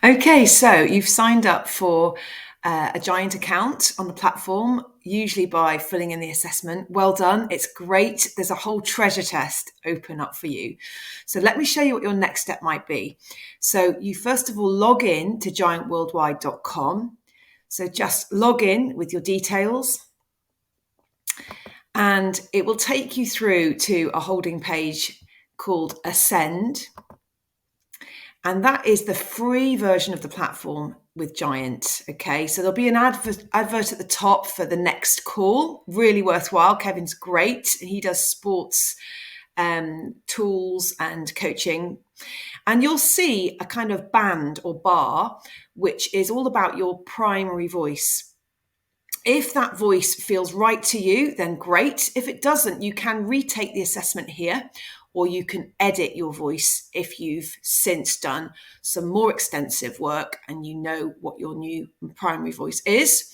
Okay, so you've signed up for a GiANT account on the platform, usually by filling in the assessment. Well done. It's great. There's a whole treasure test open up for you. So let me show you what your next step might be. So you first of all log in to giantworldwide.com. So just log in with your details and it will take you through to a holding page called Ascend. And that is the free version of the platform with GiANT. Okay, so there'll be an advert at the top for the next call. Really worthwhile. Kevin's great. He does sports tools and coaching. And you'll see a kind of band or bar, which is all about your primary voice. If that voice feels right to you, then great. If it doesn't, you can retake the assessment here, or you can edit your voice if you've since done some more extensive work and you know what your new primary voice is.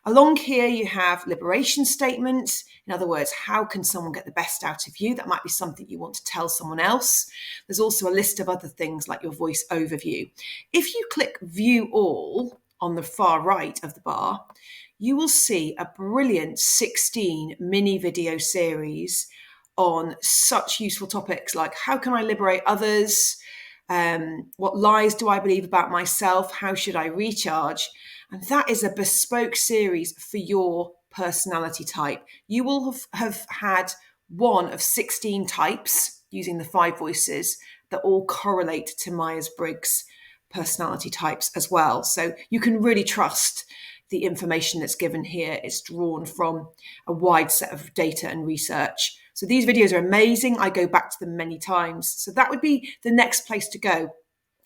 Along here, you have liberation statements. In other words, how can someone get the best out of you? That might be something you want to tell someone else. There's also a list of other things like your voice overview. If you click View All on the far right of the bar, you will see a brilliant 16 mini video series on such useful topics like how can I liberate others? What lies do I believe about myself? How should I recharge? And that is a bespoke series for your personality type. You will have had one of 16 types using the 5 voices that all correlate to Myers-Briggs personality types as well. So you can really trust the information that's given here is drawn from a wide set of data and research. So these videos are amazing. I go back to them many times. So that would be the next place to go.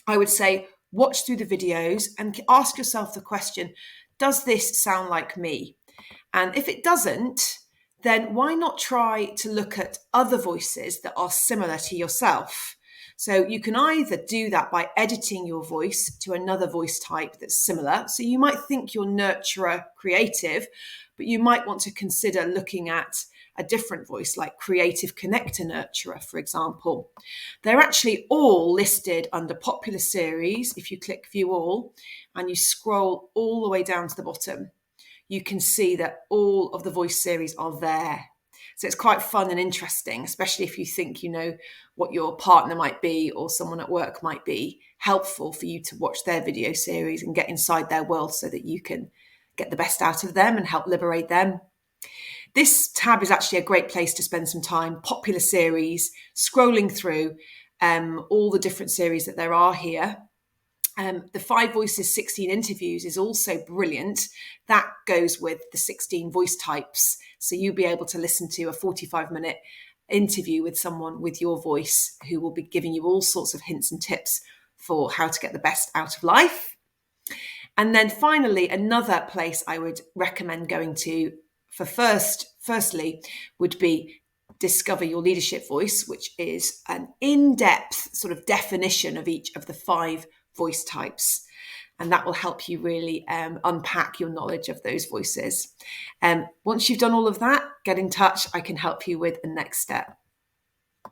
I would say watch through the videos and ask yourself the question, does this sound like me? And if it doesn't, then why not try to look at other voices that are similar to yourself? So you can either do that by editing your voice to another voice type that's similar. So you might think you're nurturer creative, but you might want to consider looking at a different voice like creative connector nurturer, for example. They're actually all listed under popular series. If you click View All and you scroll all the way down to the bottom, you can see that all of the voice series are there. So it's quite fun and interesting, especially if you think you know what your partner might be or someone at work might be. Helpful for you to watch their video series and get inside their world so that you can get the best out of them and help liberate them. This tab is actually a great place to spend some time, popular series, scrolling through all the different series that there are here. The 5 Voices, 16 Interviews is also brilliant. That goes with the 16 voice types. So you'll be able to listen to a 45-minute interview with someone with your voice who will be giving you all sorts of hints and tips for how to get the best out of life. And then finally, another place I would recommend going to for firstly would be Discover Your Leadership Voice, which is an in-depth sort of definition of each of the 5 voice types. And that will help you really unpack your knowledge of those voices. Once you've done all of that, get in touch. I can help you with the next step.